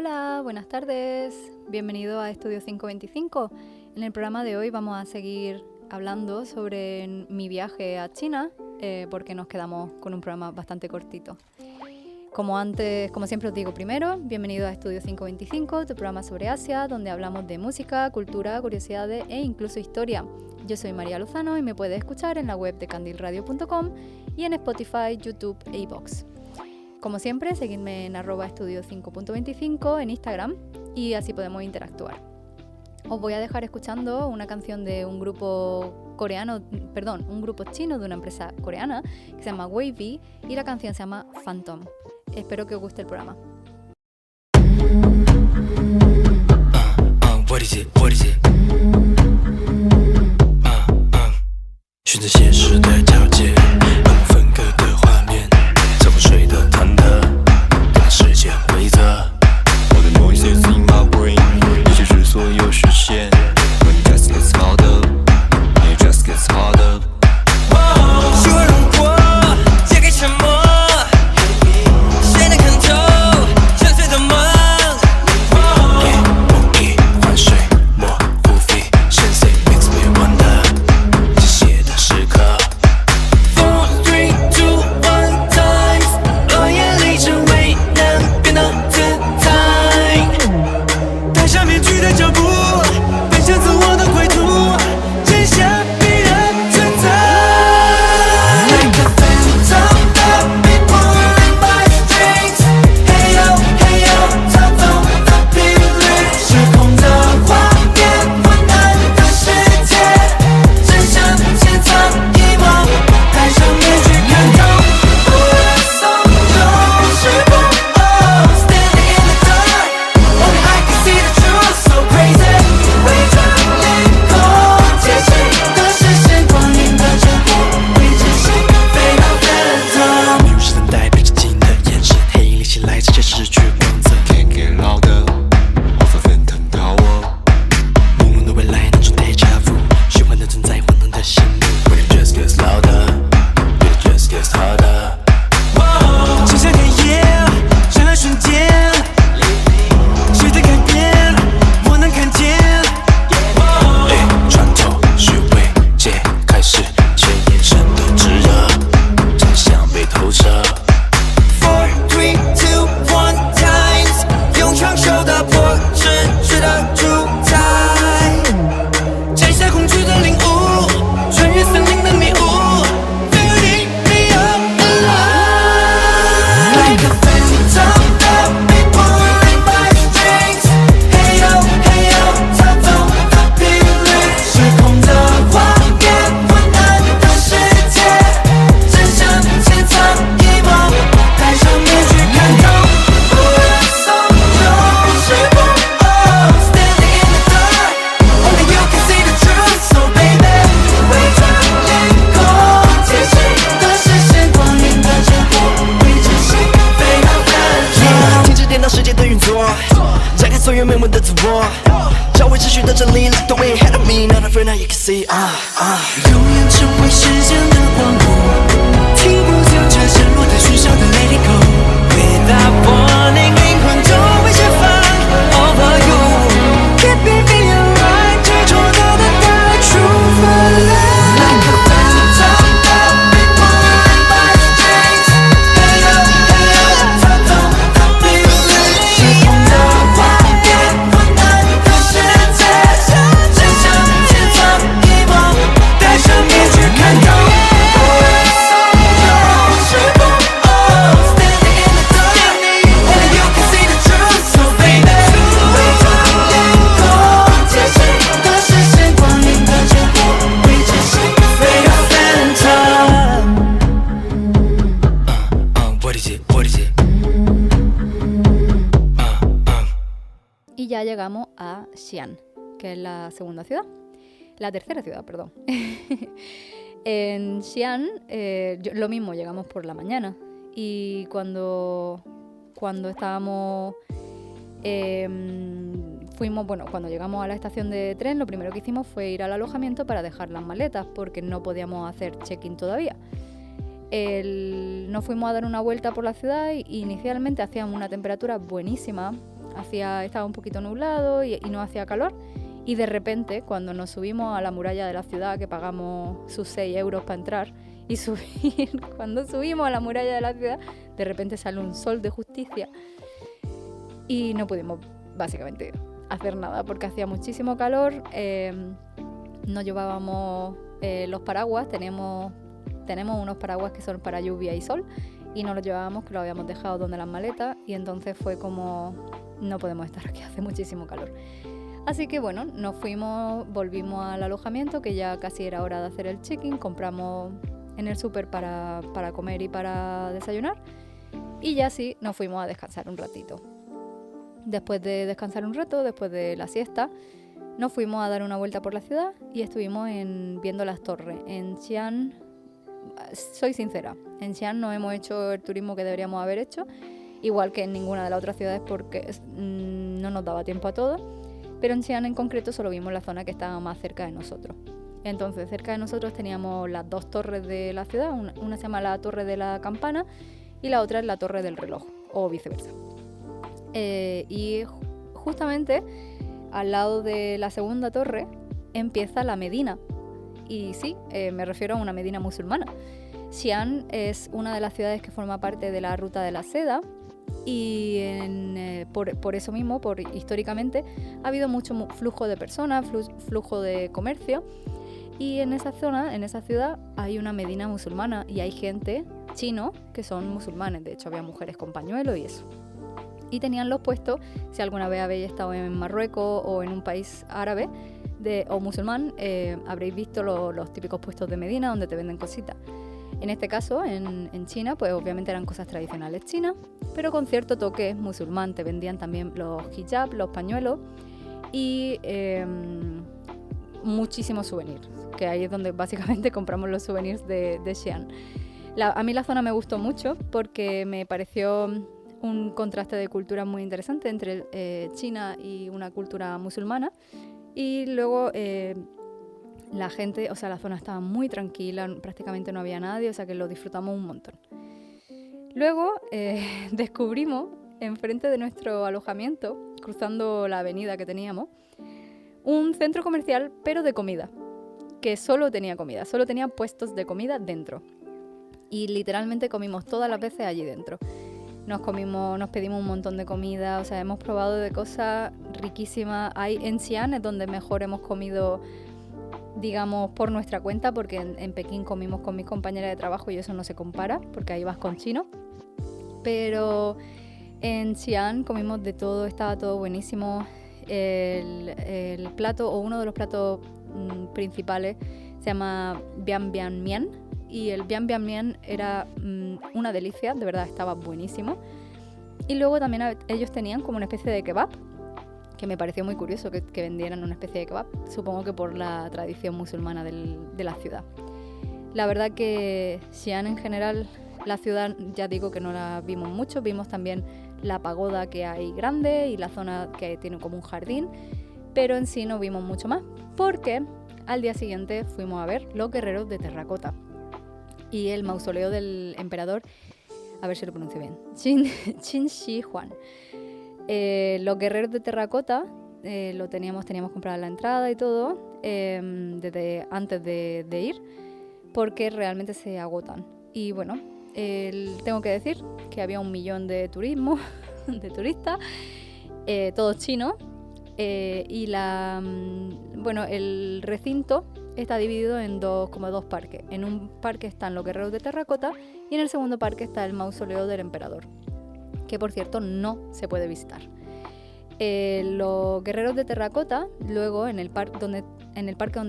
Hola, buenas tardes. Bienvenido a Estudio 525. En el programa de hoy vamos a seguir hablando sobre mi viaje a China, porque nos quedamos con un programa bastante cortito. Como siempre os digo primero, bienvenido a Estudio 525, tu programa sobre Asia, donde hablamos de música, cultura, curiosidades e incluso historia. Yo soy María Lozano y me puedes escuchar en la web de candilradio.com y en Spotify, YouTube e iVoox. Como siempre, seguidme en @estudio5.25 en Instagram y así podemos interactuar. Os voy a dejar escuchando una canción de un grupo chino de una empresa coreana que se llama Wavy y la canción se llama Phantom. Espero que os guste el programa. What is it? 循着现实的条件，让我分割的画面，像水的忐忑，对世界规则。我的 noises in my brain， 一切是所有实现。When it just gets harder， it just gets harder。希望如果揭开沉默，谁能看透沉睡的梦？夜梦一换水，莫不飞，Sensei makes me wonder。时刻 4, 3, 2, 1 times 落叶里只为能变得自在，戴上面具的脚步，奔向自我的归途，真相必然存在。Like a phantom that be pulling my strings， Hey yo hey yo， 操纵的频率，失控的画面，昏暗的世界，真相潜藏一幕，戴上面具看透，不愿松动时空。Oh, standing in the dark, only I can see the truth, so crazy。伪装脸孔，接近的视线，光影的沉默，未知心飞到 phantom。迷雾是等待被接近的眼神，黑影立起来，直接失去光泽。Can't get louder， off a phantom tower。朦胧的未来，那种 déjà vu， 虚幻的存在，晃动的心路。When it just gets louder， it just gets harder。就像黑夜，闪亮瞬间，谁在改变？我能看见。穿透虚伪，揭开世界眼神的炙热，真相被透彻。4, 3, 2, 1 times， 用长袖打破秩序的主宰，摘下恐惧的领悟，穿越森林的迷雾， Feeling me up alive。Like a phantom that be pulling my strings， Hey yo hey yo， 操纵的频率，失控的画面，昏暗的世界，真相潜藏一幕，戴上面具看透，不愿松动时空。Oh, standing in the dark, only you can see the truth, so baby。伪装脸孔，接近的视线，光影的沉默，未知心飞到 phantom。停止颠倒世界的运作，展开所有没问的自我，找回秩序的真理 ，Like the way ahead of me, not afraid now you can see。永远成为时间的光幕，听不见这降落的喧嚣的 Let it go。Without warning， 灵魂就被释放 over you。Keeping me alive， 执着的等待 true for life。Like a phantom that be pulling my strings， Hey yo hey yo， 操纵的频率，失控的画面，昏暗的世界，真相潜藏一幕，戴上面具看透，不愿松动时空。Oh, standing in the dark， only you can see the truth, so baby。伪装脸孔，接近的视线，光影的沉默，未知心飞到 phantom。What is it? What is it? Y ya llegamos a Xi'an, que es la tercera ciudad, perdón. En Xi'an, lo mismo, llegamos por la mañana. Y cuando estábamos... cuando llegamos a la estación de tren, lo primero que hicimos fue ir al alojamiento para dejar las maletas, porque no podíamos hacer check-in todavía. Nos fuimos a dar una vuelta por la ciudad y inicialmente hacía una temperatura buenísima, estaba un poquito nublado y no hacía calor. Y de repente, cuando nos subimos a la muralla de la ciudad, que pagamos sus 6 euros para entrar y subir, cuando subimos a la muralla de la ciudad, de repente sale un sol de justicia y no pudimos básicamente hacer nada porque hacía muchísimo calor. No llevábamos los paraguas, tenemos unos paraguas que son para lluvia y sol y no los llevábamos, que lo habíamos dejado donde las maletas, y entonces fue como, no podemos estar aquí, hace muchísimo calor. Así que bueno, volvimos al alojamiento, que ya casi era hora de hacer el check-in, compramos en el súper para comer y para desayunar, y ya sí nos fuimos a descansar un ratito. Después de descansar un rato, después de la siesta, nos fuimos a dar una vuelta por la ciudad y estuvimos viendo las torres. En Xi'an, soy sincera, en Xi'an no hemos hecho el turismo que deberíamos haber hecho, igual que en ninguna de las otras ciudades, porque no nos daba tiempo a todo, pero en Xi'an en concreto solo vimos la zona que estaba más cerca de nosotros. Entonces, cerca de nosotros teníamos las 2 torres de la ciudad, una se llama la Torre de la Campana y la otra es la Torre del Reloj, o viceversa. Y justamente al lado de la segunda torre empieza la Medina. Y sí, me refiero a una Medina musulmana. Xi'an es una de las ciudades que forma parte de la Ruta de la Seda y por eso mismo, históricamente, ha habido mucho flujo de personas, flujo de comercio, y en esa zona, en esa ciudad, hay una Medina musulmana y hay gente chino que son musulmanes. De hecho, había mujeres con pañuelo y eso. Y tenían los puestos, si alguna vez habéis estado en Marruecos o en un país árabe o musulmán, habréis visto los típicos puestos de Medina donde te venden cositas. En este caso, en China, pues obviamente eran cosas tradicionales chinas, pero con cierto toque musulmán. Te vendían también los hijab, los pañuelos y muchísimos souvenirs, que ahí es donde básicamente compramos los souvenirs de Xi'an. A mí la zona me gustó mucho porque me pareció un contraste de cultura muy interesante entre China y una cultura musulmana. Y luego la gente, o sea, la zona estaba muy tranquila, prácticamente no había nadie, o sea que lo disfrutamos un montón. Luego descubrimos, enfrente de nuestro alojamiento, cruzando la avenida que teníamos, un centro comercial, pero de comida, que solo tenía comida, solo tenía puestos de comida dentro. Y literalmente comimos todas las veces allí dentro. Nos pedimos un montón de comida, o sea, hemos probado de cosas riquísimas. En Xi'an es donde mejor hemos comido, digamos, por nuestra cuenta, porque en Pekín comimos con mis compañeras de trabajo y eso no se compara, porque ahí vas con chino. Pero en Xi'an comimos de todo, estaba todo buenísimo. El plato, o uno de los platos principales, se llama Bian Bian Mian. Y el Bian Bian Mian era una delicia, de verdad estaba buenísimo. Y luego también ellos tenían como una especie de kebab, que me pareció muy curioso que vendieran una especie de kebab, supongo que por la tradición musulmana de la ciudad. La verdad que Xi'an en general, la ciudad ya digo que no la vimos mucho, vimos también la pagoda que hay grande y la zona que tiene como un jardín, pero en sí no vimos mucho más, porque al día siguiente fuimos a ver los guerreros de terracota y el mausoleo del emperador, a ver si lo pronuncio bien, Qin Shi Huang. Los guerreros de terracota teníamos comprada la entrada y todo desde antes de ir, porque realmente se agotan. Y bueno, tengo que decir que había 1 millón de turistas, todos chinos, y el recinto está dividido en dos parques. En un parque están los guerreros de terracota y en el segundo parque está el mausoleo del emperador, que por cierto no se puede visitar. Los guerreros de terracota, luego en el parque donde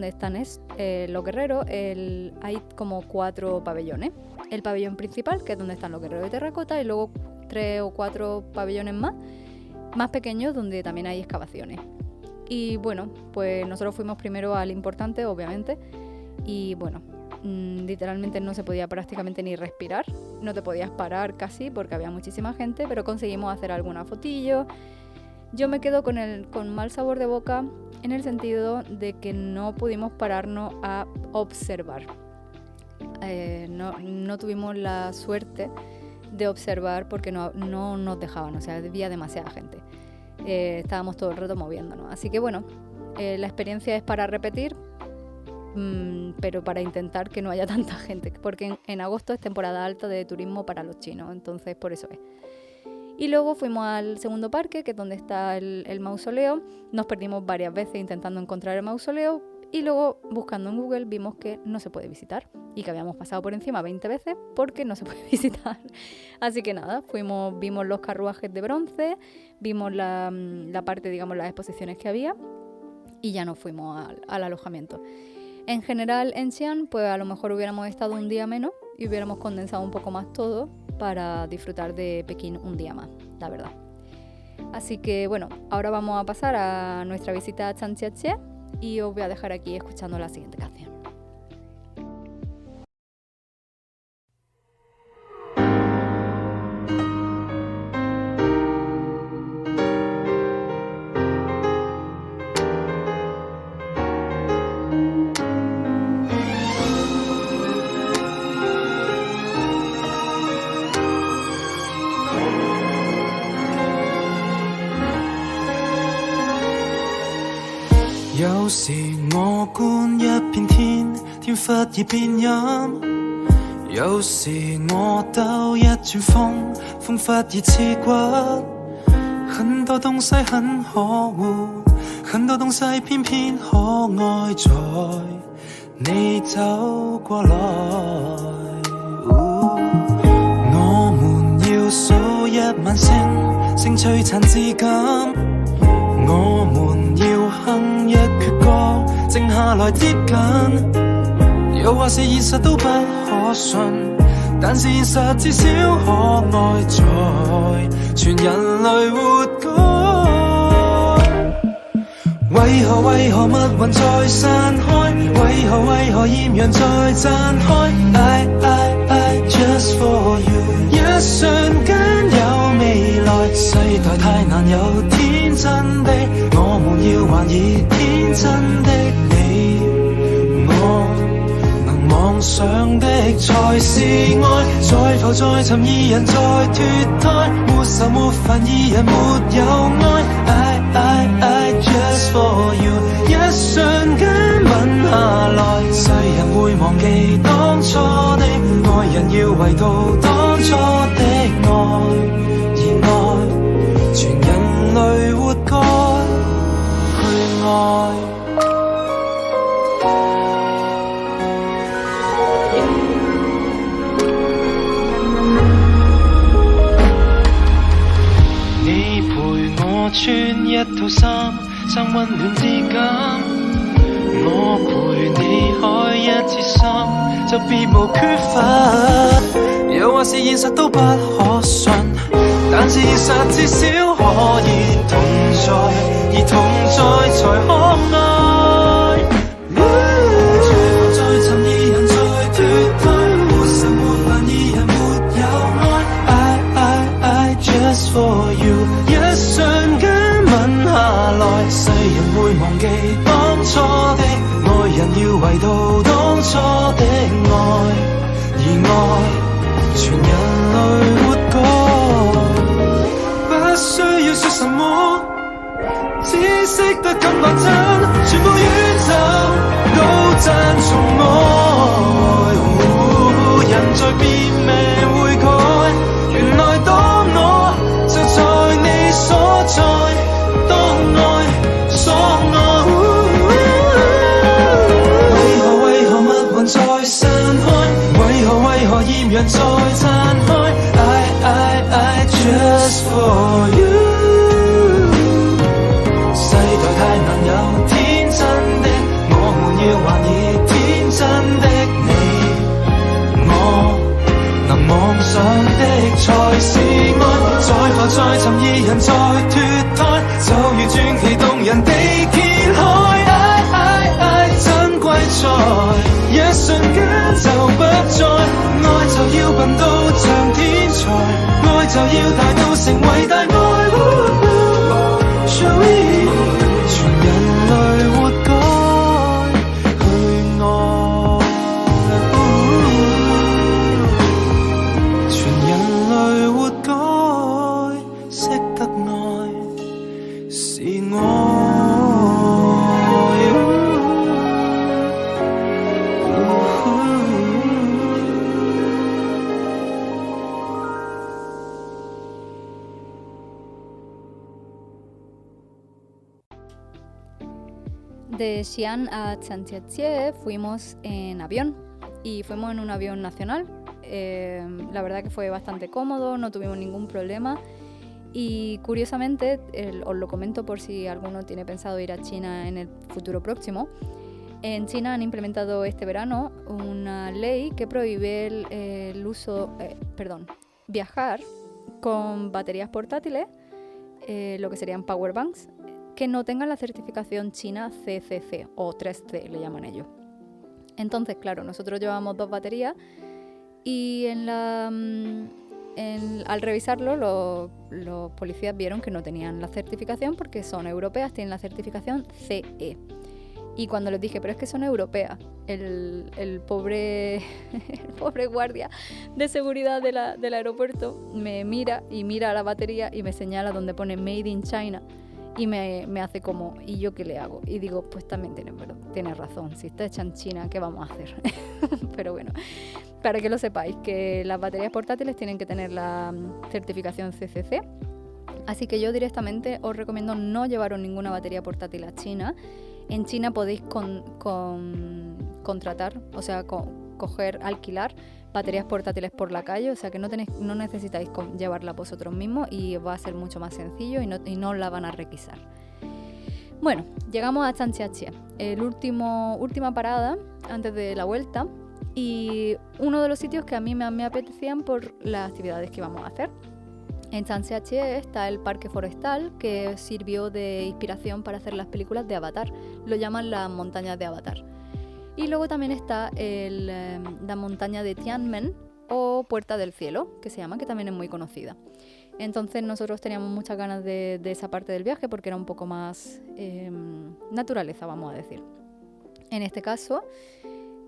están los guerreros, hay como 4 pabellones. El pabellón principal, que es donde están los guerreros de terracota, y luego 3 o 4 pabellones más pequeños donde también hay excavaciones. Y bueno, pues nosotros fuimos primero al importante, obviamente, y bueno, literalmente no se podía prácticamente ni respirar, no te podías parar casi porque había muchísima gente, pero conseguimos hacer alguna fotillo. Yo me quedo con mal sabor de boca en el sentido de que no pudimos pararnos a observar. No tuvimos la suerte de observar porque no nos dejaban, o sea, había demasiada gente. estábamos todo el rato moviéndonos. Así que bueno, la experiencia es para repetir, pero para intentar que no haya tanta gente, porque en agosto es temporada alta de turismo para los chinos, entonces por eso es. Y luego fuimos al segundo parque, que es donde está el mausoleo. Nos perdimos varias veces intentando encontrar el mausoleo y luego buscando en Google vimos que no se puede visitar y que habíamos pasado por encima 20 veces porque no se puede visitar. Así que nada, vimos los carruajes de bronce, vimos la parte, digamos, las exposiciones que había y ya nos fuimos al alojamiento. En general en Xi'an pues a lo mejor hubiéramos estado un día menos y hubiéramos condensado un poco más todo para disfrutar de Pekín un día más, la verdad. Así que bueno, ahora vamos a pasar a nuestra visita a Zhangjiajie y os voy a dejar aquí escuchando la siguiente canción. 有時我觀一片天，天忽而變陰；有時我兜一轉風，風忽而刺骨。很多東西很可惡，很多東西偏偏可愛，在你走過來。我們要數一晚星，星璀璨至今。我們要哼一闕歌，靜下來接近。又或是現實都不可信，但是現實至少可愛，在全人類活該。為何密雲在散開？為何豔陽在綻開？I just for you， 一瞬間有未來，世代太難有天真的，我們要還以天真的你我，能妄想的才是愛，在浮在尋二人在脫胎，沒愁沒煩二人沒有愛。I just for you， 一瞬間吻下來，世人會忘記當初的愛人，要回到當初的愛，而愛全人類活該去愛。你陪我穿一套衫，衫溫暖至今。我陪你開一次心，就別無缺乏。又或是現實都不可信，但是現實至少可以同在，而同在才可愛。在浮在尋二人在脫胎，沒愁沒煩二人沒有愛。I just for you， 一瞬間吻下來，世人會忘記當初的愛人，要回到當初的愛，而愛全人類活該。不需要說什麼，只識得感覺真，全部宇宙都讚頌愛。人在變命會改，原來當我就在你所在，當愛所愛。為何密雲在散開？為何豔陽在綻開？I just for you， 世代太難有天真的，我們要還以天真的你我，能妄想的才是愛。在浮在尋二人在脫胎，就如傳奇動人地揭開。I 珍貴在一瞬間就不再，愛就要笨到像天才，愛就要大到成為大愛。Shall we？ 全人類活該去愛，全人類活該識得愛， De Xi'an a Zhangjiajie fuimos en avión y fuimos en un avión nacional. La verdad que fue bastante cómodo, no tuvimos ningún problema y curiosamente, os lo comento por si alguno tiene pensado ir a China en el futuro próximo, en China han implementado este verano una ley que prohíbe viajar con baterías portátiles, lo que serían power banks, que no tengan la certificación china CCC o 3C le llaman ellos. Entonces, claro, nosotros llevábamos 2 baterías y al revisarlo los policías vieron que no tenían la certificación porque son europeas, tienen la certificación CE. Y cuando les dije, pero es que son europeas, el pobre guardia de seguridad del aeropuerto me mira y mira la batería y me señala donde pone Made in China. Y me hace como, ¿y yo qué le hago? Y digo, pues también tienes razón, si está hecha en China, ¿qué vamos a hacer? Pero bueno, para que lo sepáis, que las baterías portátiles tienen que tener la certificación CCC. Así que yo directamente os recomiendo no llevaros ninguna batería portátil a China. En China podéis contratar, o sea, alquilar baterías portátiles por la calle, o sea que no necesitáis llevarla vosotros mismos y va a ser mucho más sencillo y no la van a requisar. Bueno, llegamos a Zhangjiajie, última parada antes de la vuelta y uno de los sitios que a mí me apetecían por las actividades que íbamos a hacer. En Zhangjiajie está el parque forestal que sirvió de inspiración para hacer las películas de Avatar, lo llaman las montañas de Avatar. Y luego también está la montaña de Tianmen o Puerta del Cielo, que se llama, que también es muy conocida. Entonces nosotros teníamos muchas ganas de esa parte del viaje porque era un poco más naturaleza, vamos a decir. En este caso,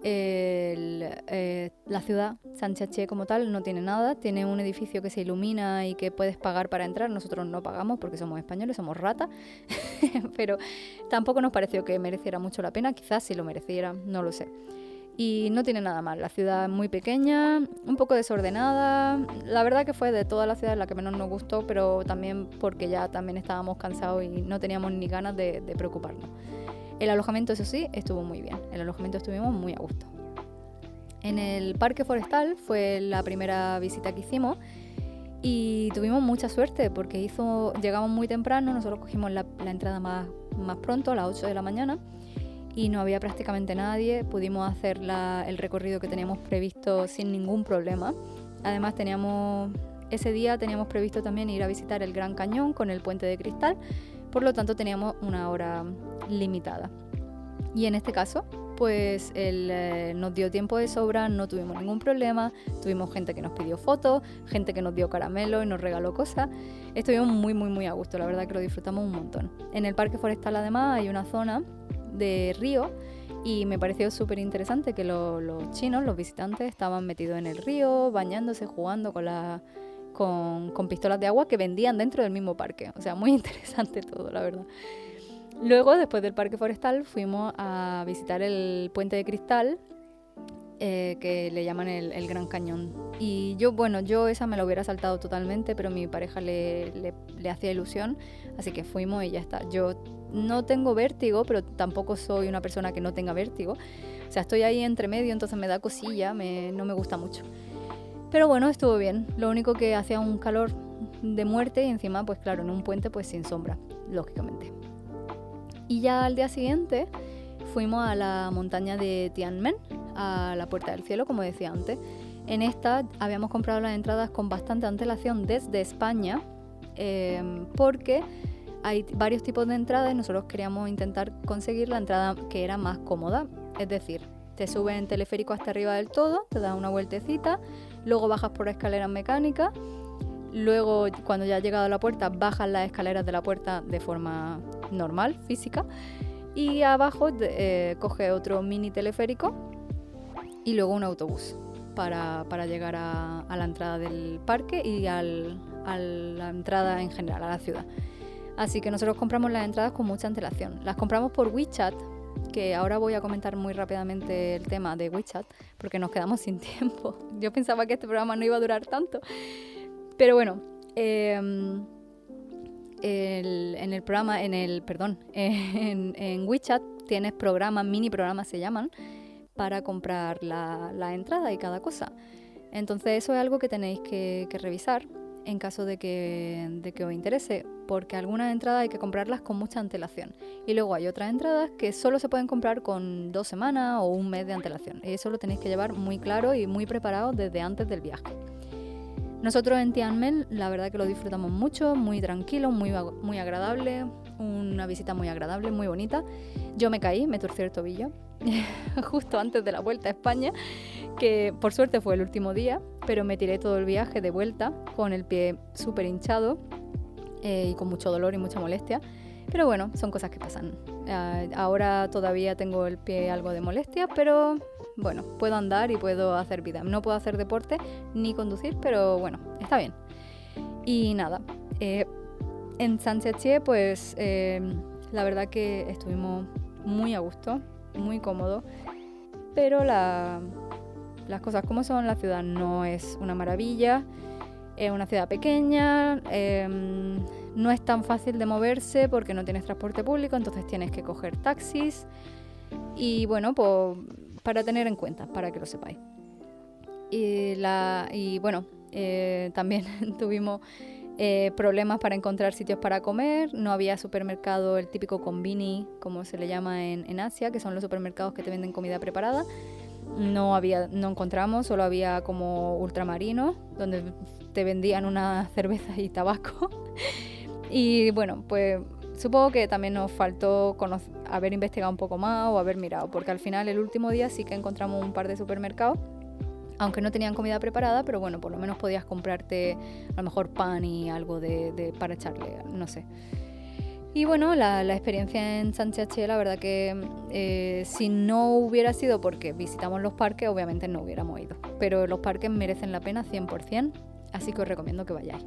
la ciudad, Zhangjiajie como tal, no tiene nada. Tiene un edificio que se ilumina y que puedes pagar para entrar. Nosotros no pagamos porque somos españoles, somos ratas. Pero tampoco nos pareció que mereciera mucho la pena. Quizás si lo mereciera, no lo sé. Y no tiene nada más. La ciudad es muy pequeña, un poco desordenada. La verdad que fue de todas las ciudades la que menos nos gustó, pero también porque ya también estábamos cansados y no teníamos ni ganas de preocuparnos. El alojamiento, eso sí, estuvo muy bien. El alojamiento estuvimos muy a gusto. En el parque forestal fue la primera visita que hicimos y tuvimos mucha suerte porque llegamos muy temprano, nosotros cogimos la entrada más pronto, a las 8 de la mañana, y no había prácticamente nadie. Pudimos hacer el recorrido que teníamos previsto sin ningún problema. Además, ese día teníamos previsto también ir a visitar el Gran Cañón con el puente de cristal, por lo tanto teníamos una hora limitada. Y en este caso, pues nos dio tiempo de sobra, no tuvimos ningún problema, tuvimos gente que nos pidió fotos, gente que nos dio caramelo y nos regaló cosas. Estuvimos muy, muy, muy a gusto, la verdad que lo disfrutamos un montón. En el parque forestal además hay una zona de río y me pareció súper interesante que los chinos, los visitantes, estaban metidos en el río, bañándose, jugando con pistolas de agua que vendían dentro del mismo parque. O sea, muy interesante todo, la verdad. Luego, después del parque forestal, fuimos a visitar el puente de cristal, que le llaman el Gran Cañón. Y yo esa me la hubiera saltado totalmente, pero a mi pareja le hacía ilusión, así que fuimos y ya está. Yo no tengo vértigo, pero tampoco soy una persona que no tenga vértigo. O sea, estoy ahí entre medio, entonces me da cosilla, no me gusta mucho. Pero bueno, estuvo bien. Lo único que hacía un calor de muerte y encima, pues claro, en un puente pues sin sombra, lógicamente. Y ya al día siguiente fuimos a la montaña de Tianmen, a la Puerta del Cielo, como decía antes. En esta habíamos comprado las entradas con bastante antelación desde España, porque hay varios tipos de entradas y nosotros queríamos intentar conseguir la entrada que era más cómoda. Es decir, te subes en teleférico hasta arriba del todo, te das una vueltecita, luego bajas por escaleras mecánicas, luego cuando ya has llegado a la puerta bajas las escaleras de la puerta de forma normal, física, y abajo coges otro mini teleférico y luego un autobús para llegar a la entrada del parque y a la entrada en general, a la ciudad. Así que nosotros compramos las entradas con mucha antelación. Las compramos por WeChat, que ahora voy a comentar muy rápidamente el tema de WeChat, porque nos quedamos sin tiempo. Yo pensaba que este programa no iba a durar tanto. Pero bueno, en WeChat tienes programas, mini programas se llaman, para comprar la entrada y cada cosa. Entonces eso es algo que tenéis que revisar en caso de que os interese, porque algunas entradas hay que comprarlas con mucha antelación. Y luego hay otras entradas que solo se pueden comprar con 2 semanas o un mes de antelación. Y eso lo tenéis que llevar muy claro y muy preparado desde antes del viaje. Nosotros en Tianmen la verdad que lo disfrutamos mucho, muy tranquilo, muy agradable, una visita muy agradable, muy bonita. Yo me caí, me torcí el tobillo justo antes de la vuelta a España, que por suerte fue el último día, pero me tiré todo el viaje de vuelta con el pie súper hinchado y con mucho dolor y mucha molestia. Pero bueno, son cosas que pasan. Ahora todavía tengo el pie algo de molestia, pero bueno, puedo andar y puedo hacer vida. No puedo hacer deporte ni conducir, pero bueno, está bien. Y nada, en Zhangjiajie pues la verdad que estuvimos muy a gusto, muy cómodo, pero las cosas como son, la ciudad no es una maravilla, es una ciudad pequeña, no es tan fácil de moverse porque no tienes transporte público, entonces tienes que coger taxis y bueno, pues para tener en cuenta, para que lo sepáis. Y bueno, también tuvimos problemas para encontrar sitios para comer. No había supermercado, el típico konbini, como se le llama en Asia, que son los supermercados que te venden comida preparada. No encontramos, solo había como ultramarinos, donde te vendían una cerveza y tabaco. Y bueno, pues supongo que también nos faltó haber investigado un poco más o haber mirado, porque al final el último día sí que encontramos un par de supermercados, aunque no tenían comida preparada, pero bueno, por lo menos podías comprarte a lo mejor pan y algo para echarle, no sé. Y bueno, la experiencia en Zhangjiajie, la verdad que si no hubiera sido porque visitamos los parques, obviamente no hubiéramos ido. Pero los parques merecen la pena 100%, así que os recomiendo que vayáis.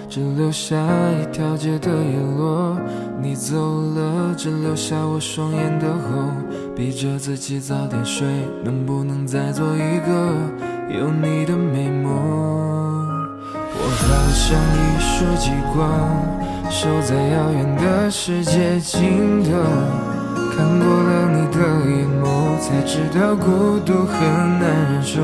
只留下一条街的叶落，你走了，只留下我双眼的红，逼着自己早点睡，能不能再做一个有你的美梦？我好像一束极光，守在遥远的世界尽头，看过了你的眼眸，才知道孤独很难忍受。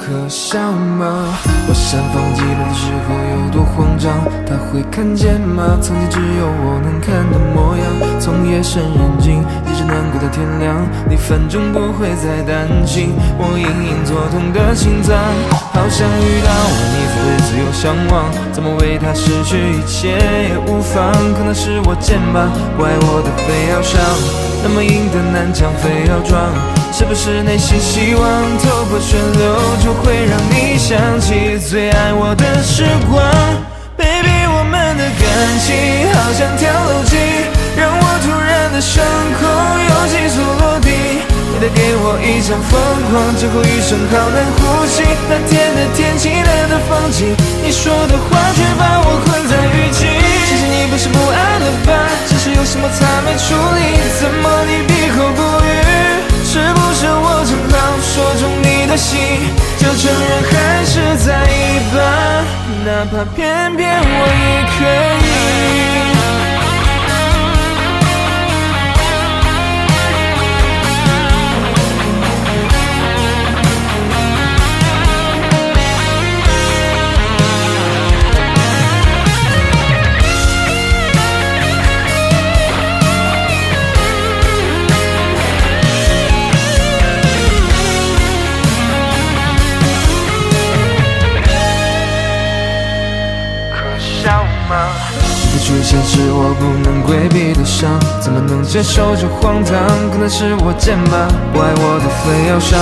可笑吗？我闪放激烈的时候有多慌张，他会看见吗？曾经只有我能看的模样，从夜深人静一直难过到天亮，你反正不会再担心我隐隐作痛的心脏。好想遇到我，你才会自由向往，怎么为他失去一切也无妨？可能是我贱吧，不爱我的非要上，那么硬的南墙非要撞，是不是内心希望透过旋流就会让你想起最爱我的时光？ Baby， 我们的感情好像跳楼机，让我突然的上空有急速落地。你带给我一场疯狂，最后一声好难呼吸。那天的天气冷得放弃，你说的话却把我困在雨季。其实你不是不爱了吧，只是有什么才没处理，怎么你闭口不语？是不是我正好说中你的心，就承认还是在意吧，哪怕偏偏我也可以。你的出现是我不能规避的伤，怎么能接受这荒唐？可能是我贱吧，不爱我的非要上，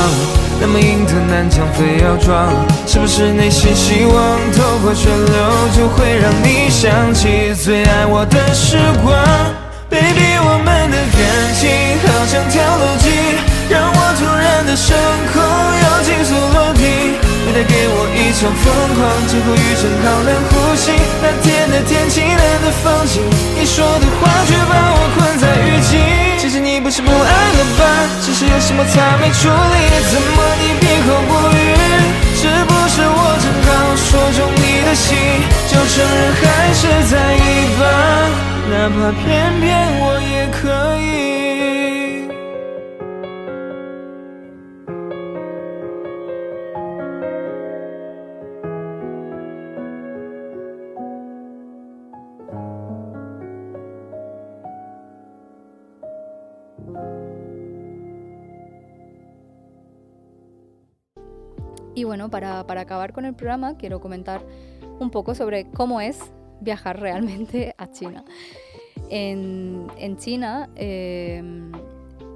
那么硬的南墙非要撞，是不是内心希望透过旋流就会让你想起最爱我的时光。 Baby， 我们的感情好像跳楼机，让我突然的伤口要紧速落地。你带给我一场疯狂，最后余生好难呼吸。那天的天气，冷的风景，你说的话却把我困在雨季。其实你不是不爱了吧？只是有什么才没处理，怎么你闭口不语？是不是我正好说中你的心，就承认还是在一半？ 哪怕偏偏我也可以。Y bueno, para acabar con el programa, quiero comentar un poco sobre cómo es viajar realmente a China. En China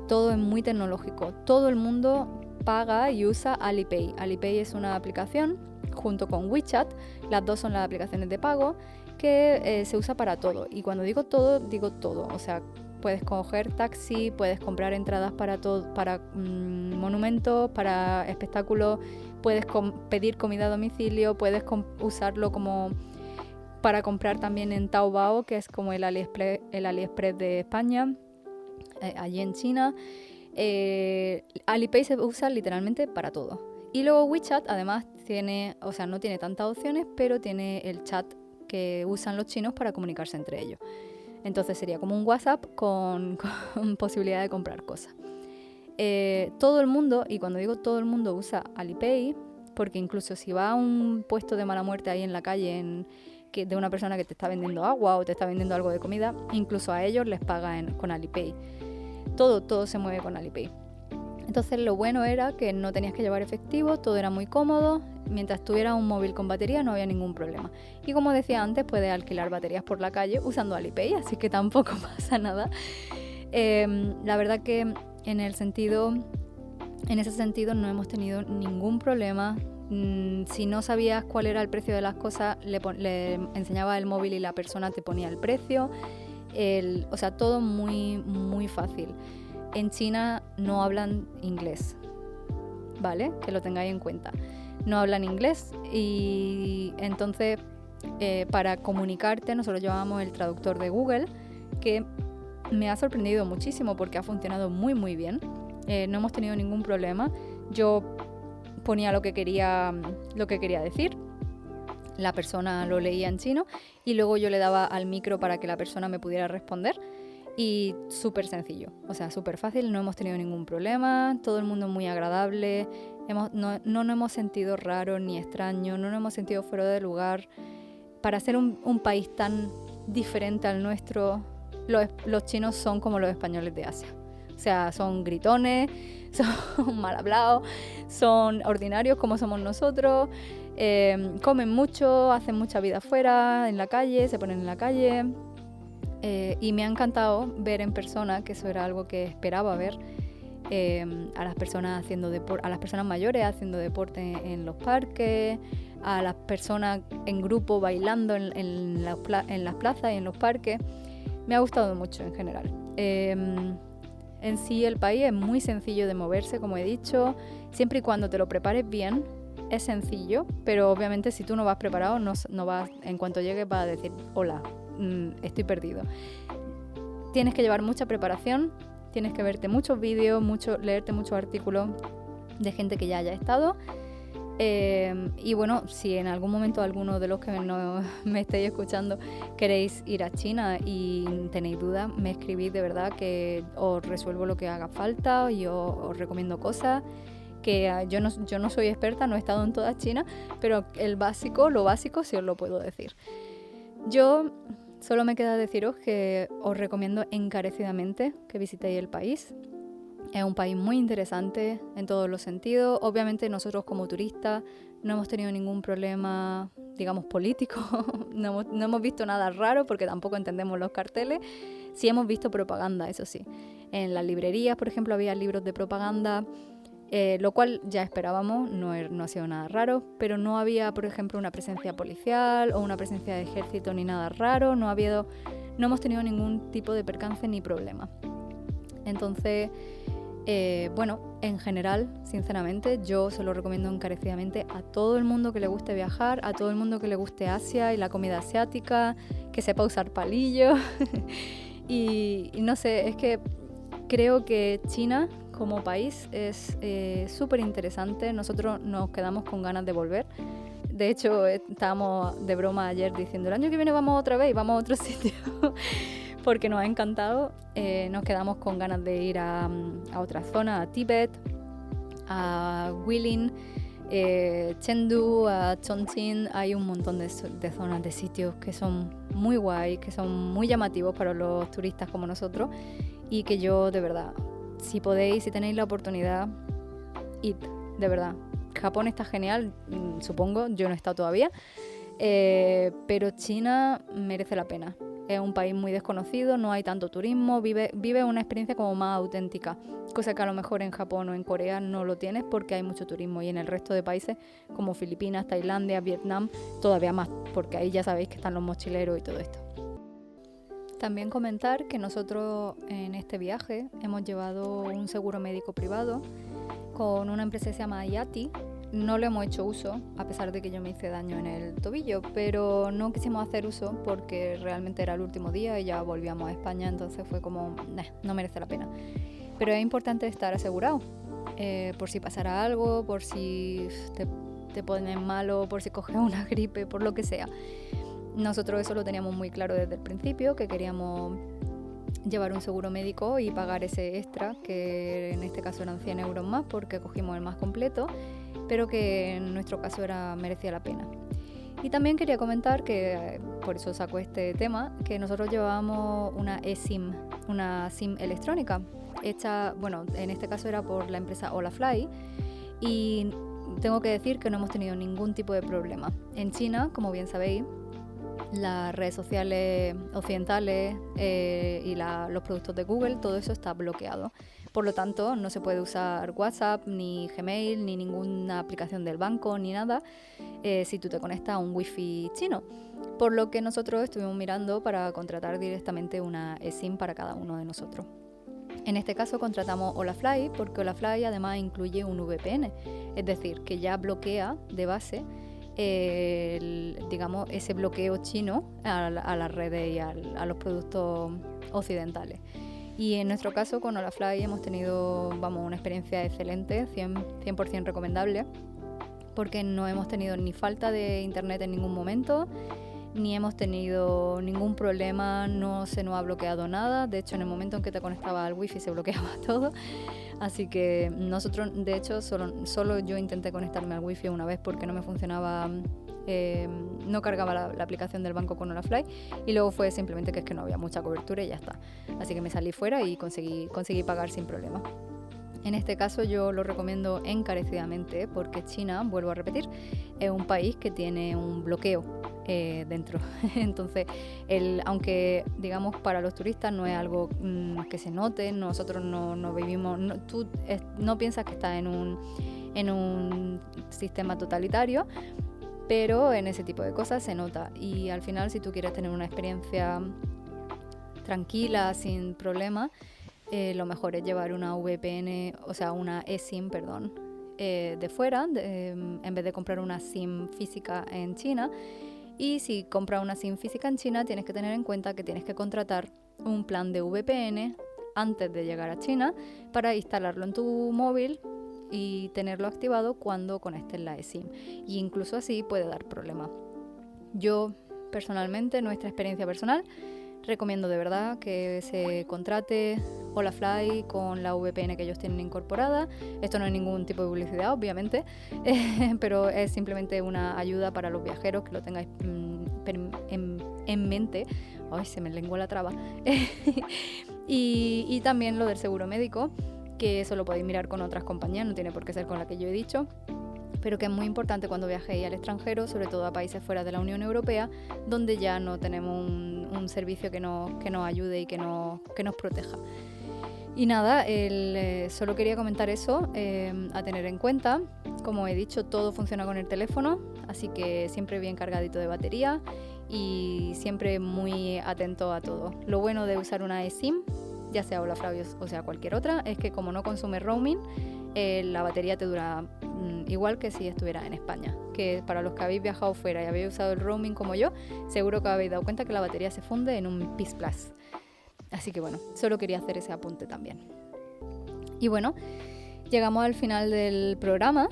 todo es muy tecnológico. Todo el mundo paga y usa Alipay. Alipay es una aplicación junto con WeChat. Las dos son las aplicaciones de pago que se usa para todo. Y cuando digo todo. O sea, puedes coger taxi, puedes comprar entradas para monumentos, para espectáculos, puedes pedir comida a domicilio, puedes usarlo como para comprar también en Taobao, que es como el AliExpress de España, allí en China. Alipay se usa literalmente para todo. Y luego WeChat además no tiene tantas opciones, pero tiene el chat que usan los chinos para comunicarse entre ellos. Entonces sería como un WhatsApp con posibilidad de comprar cosas. Todo el mundo, y cuando digo todo el mundo, usa Alipay, porque incluso si va a un puesto de mala muerte ahí en la calle de una persona que te está vendiendo agua o te está vendiendo algo de comida, incluso a ellos les paga con Alipay. Todo se mueve con Alipay. Entonces lo bueno era que no tenías que llevar efectivo, todo era muy cómodo. Mientras tuviera un móvil con batería no había ningún problema. Y como decía antes, puedes alquilar baterías por la calle usando Alipay, así que tampoco pasa nada. La verdad que en ese sentido no hemos tenido ningún problema. Si no sabías cuál era el precio de las cosas, le enseñaba el móvil y la persona te ponía el precio. O sea, todo muy, muy fácil. En China no hablan inglés, ¿vale? Que lo tengáis en cuenta. No hablan inglés y entonces para comunicarte nosotros llevábamos el traductor de Google, que me ha sorprendido muchísimo porque ha funcionado muy muy bien. No hemos tenido ningún problema. Yo ponía lo que quería decir, la persona lo leía en chino y luego yo le daba al micro para que la persona me pudiera responder. Y súper sencillo, o sea, súper fácil, no hemos tenido ningún problema, todo el mundo muy agradable, no nos hemos sentido raros ni extraños, no nos hemos sentido fuera de lugar. Para ser un país tan diferente al nuestro, los chinos son como los españoles de Asia. O sea, son gritones, son mal hablados, son ordinarios como somos nosotros, comen mucho, hacen mucha vida afuera, en la calle, se ponen en la calle. Y me ha encantado ver en persona, que eso era algo que esperaba ver, a las personas a las personas mayores haciendo deporte en los parques, a las personas en grupo bailando en las plazas y en los parques. Me ha gustado mucho en general. En sí el país es muy sencillo de moverse, como he dicho, siempre y cuando te lo prepares bien. Es sencillo, pero obviamente si tú no vas preparado, no vas, en cuanto llegues vas a decir hola, estoy perdido. Tienes que llevar mucha preparación, tienes que verte muchos vídeos, leerte muchos artículos de gente que ya haya estado. Y bueno, si en algún momento alguno de los que no me estéis escuchando queréis ir a China y tenéis dudas, me escribís, de verdad que os resuelvo lo que haga falta y os recomiendo cosas. Que yo no soy experta, no he estado en toda China, pero lo básico sí os lo puedo decir. Yo solo me queda deciros que os recomiendo encarecidamente que visitéis el país. Es un país muy interesante en todos los sentidos. Obviamente nosotros como turistas no hemos tenido ningún problema, digamos, político. No hemos visto nada raro porque tampoco entendemos los carteles. Sí hemos visto propaganda, eso sí. En las librerías, por ejemplo, había libros de propaganda. lo cual ya esperábamos, no ha sido nada raro, pero no había, por ejemplo, una presencia policial o una presencia de ejército ni nada raro, no hemos tenido ningún tipo de percance ni problema. Entonces, en general, sinceramente, yo se lo recomiendo encarecidamente a todo el mundo que le guste viajar, a todo el mundo que le guste Asia y la comida asiática, que sepa usar palillos. y no sé, es que creo que China como país es súper interesante. Nosotros nos quedamos con ganas de volver. De hecho, estábamos de broma ayer diciendo, el año que viene vamos otra vez y vamos a otro sitio. Porque nos ha encantado. Nos quedamos con ganas de ir a otra zona, a Tíbet, a Guilin, Chengdu, a Chongqing. Hay un montón de zonas, de sitios que son muy guays, que son muy llamativos para los turistas como nosotros, y que yo, de verdad, si tenéis la oportunidad, id, de verdad. Japón está genial, supongo, yo no he estado todavía, pero China merece la pena. Es un país muy desconocido, no hay tanto turismo, vive una experiencia como más auténtica, cosa que a lo mejor en Japón o en Corea no lo tienes porque hay mucho turismo, y en el resto de países como Filipinas, Tailandia, Vietnam, todavía más, porque ahí ya sabéis que están los mochileros y todo esto. También comentar que nosotros en este viaje hemos llevado un seguro médico privado con una empresa que se llama Yati. No le hemos hecho uso, a pesar de que yo me hice daño en el tobillo, pero no quisimos hacer uso porque realmente era el último día y ya volvíamos a España, entonces fue como, no merece la pena. Pero es importante estar asegurado, por si pasara algo, por si te pones malo, por si coges una gripe, por lo que sea. Nosotros eso lo teníamos muy claro desde el principio, que queríamos llevar un seguro médico y pagar ese extra, que en este caso eran 100 euros más porque cogimos el más completo, pero que en nuestro caso merecía la pena. Y también quería comentar que, por eso saco este tema, que nosotros llevábamos una eSIM, una SIM electrónica, hecha, en este caso era por la empresa Olafly, y tengo que decir que no hemos tenido ningún tipo de problema. En China, como bien sabéis, las redes sociales occidentales y los productos de Google, todo eso está bloqueado. Por lo tanto, no se puede usar WhatsApp, ni Gmail, ni ninguna aplicación del banco, ni nada, si tú te conectas a un wifi chino. Por lo que nosotros estuvimos mirando para contratar directamente una eSIM para cada uno de nosotros. En este caso contratamos Olafly porque Olafly además incluye un VPN, es decir, que ya bloquea de base ese bloqueo chino a las redes y a los productos occidentales. Y en nuestro caso con Olafly hemos tenido una experiencia excelente, 100% recomendable, porque no hemos tenido ni falta de internet en ningún momento, ni hemos tenido ningún problema, no se nos ha bloqueado nada. De hecho, en el momento en que te conectaba al wifi se bloqueaba todo. Así que nosotros, de hecho, solo yo intenté conectarme al wifi una vez porque no me funcionaba, no cargaba la aplicación del banco con Olafly, y luego fue simplemente que es que no había mucha cobertura y ya está. Así que me salí fuera y conseguí pagar sin problema. En este caso yo lo recomiendo encarecidamente porque China, vuelvo a repetir, es un país que tiene un bloqueo dentro. Entonces, aunque digamos para los turistas no es algo que se note, nosotros no vivimos, tú no piensas que estás en un sistema totalitario, pero en ese tipo de cosas se nota. Y al final, si tú quieres tener una experiencia tranquila, sin problemas, lo mejor es llevar una VPN, o sea, una eSIM, de fuera, en vez de comprar una SIM física en China. Y si compras una SIM física en China, tienes que tener en cuenta que tienes que contratar un plan de VPN antes de llegar a China para instalarlo en tu móvil y tenerlo activado cuando conectes la eSIM. Y incluso así puede dar problemas. Yo, personalmente, nuestra experiencia personal, recomiendo de verdad que se contrate Olafly con la VPN que ellos tienen incorporada. Esto no es ningún tipo de publicidad, obviamente, pero es simplemente una ayuda para los viajeros, que lo tengáis en mente. Ay, se me lengua la traba. y también lo del seguro médico, que eso lo podéis mirar con otras compañías, no tiene por qué ser con la que yo he dicho, pero que es muy importante cuando viajéis al extranjero, sobre todo a países fuera de la Unión Europea, donde ya no tenemos un servicio que nos ayude y que nos proteja. Y nada, solo quería comentar eso, a tener en cuenta. Como he dicho, todo funciona con el teléfono, así que siempre bien cargadito de batería y siempre muy atento a todo. Lo bueno de usar una eSIM, ya sea Hola Flavios o sea cualquier otra, es que como no consume roaming, la batería te dura igual que si estuviera en España. Que para los que habéis viajado fuera y habéis usado el roaming como yo, seguro que habéis dado cuenta que la batería se funde en un pis plus. Así que bueno, solo quería hacer ese apunte también. Y bueno, llegamos al final del programa.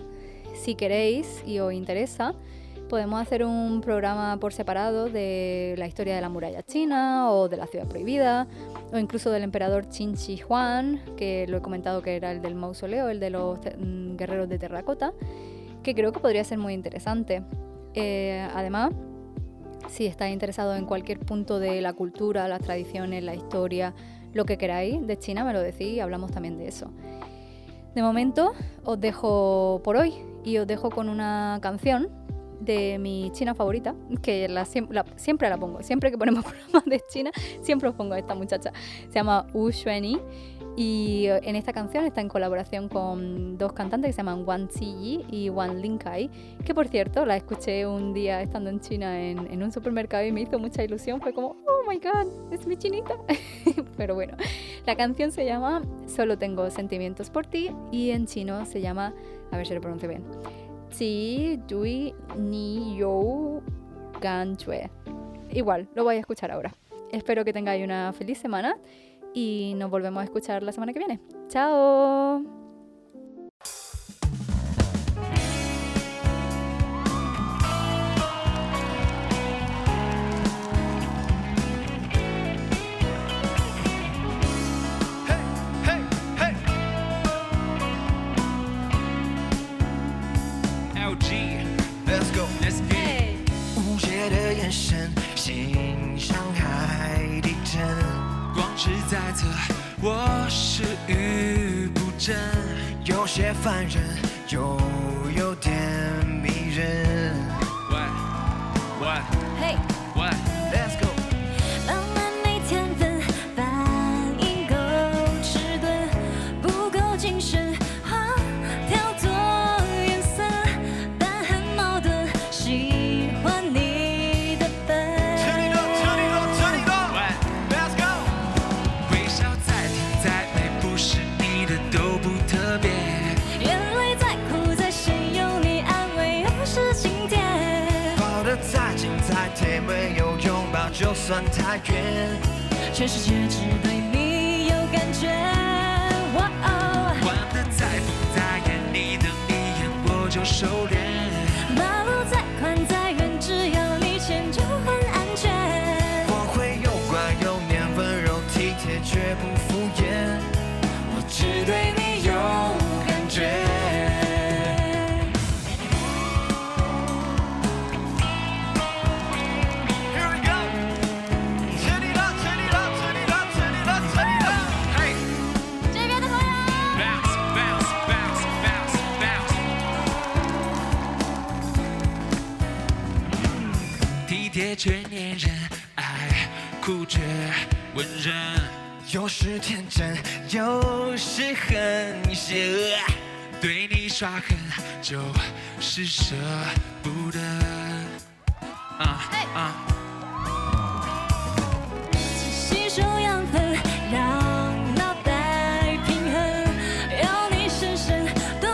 Si queréis y os interesa, podemos hacer un programa por separado de la historia de la muralla china o de la ciudad prohibida o incluso del emperador Qin Shi Huang, que lo he comentado que era el del mausoleo, el de los guerreros de terracota, que creo que podría ser muy interesante. Además, si estáis interesados en cualquier punto de la cultura, las tradiciones, la historia, lo que queráis de China, me lo decís y hablamos también de eso. De momento os dejo por hoy y os dejo con una canción de mi china favorita, que siempre la pongo, siempre que ponemos programas de China, siempre os pongo a esta muchacha. Se llama Wu Xuanyi y en esta canción está en colaboración con dos cantantes que se llaman Wang Ziyi y Wang Linkai, que por cierto la escuché un día estando en China en un supermercado y me hizo mucha ilusión, fue como, oh my god, es mi chinita. Pero bueno, la canción se llama Solo tengo sentimientos por ti y en chino se llama, a ver si lo pronuncio bien, Ji Dui Ni You Gan Chue. Igual, lo voy a escuchar ahora. Espero que tengáis una feliz semana y nos volvemos a escuchar la semana que viene. ¡Chao!我是语不真，有些烦人，又有点迷人。喂喂，嘿喂 ，Let's go。浪漫没天分，反应够迟钝，不够谨慎，挑错颜色，但很矛盾，喜欢你的笨。Let's go。微笑再甜再美，不是你的都不特别。眼泪再苦再深，有你安慰又是晴天。抱得再紧再贴，没有拥抱就算太远。全世界只对你有感觉。玩得再疯再野，你的一眼我就收敛。马路再宽再远，只要你牵就很安全。我会有乖有黏，温柔体贴绝不敷衍。我只对你有感觉。Here we go， 吃你的，吃你的，吃你的，吃你的，吃你的。嘿，这边的朋友 bounce bounce bounce bounce bounce。体贴却黏人，爱酷却温润。有时天真，有时很邪恶，对你耍狠就是舍不得。吸收养分，让脑袋平衡，要你深深动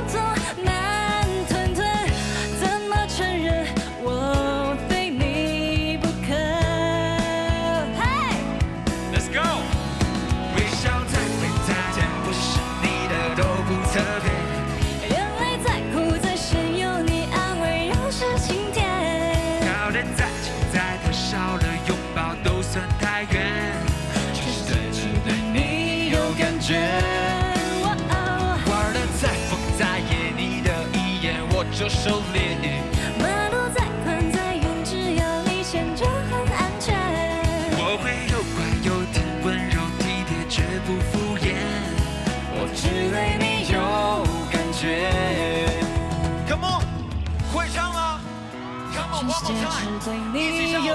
作慢吞吞，怎么承认我非你不可？嘿， Let's go。微笑再美再甜，不是你的都不特别。眼泪再苦再深，有你安慰又是晴天。靠得再近再贴，少了拥抱都算太远。只对你有感觉。玩得再疯再野，你的一眼我就收敛。马路再宽再远，只要你牵就很安全。我会有乖有甜，温柔体贴绝不敷衍。我只对你有感觉。Come on， 会唱吗？Come on， 全世界只对你有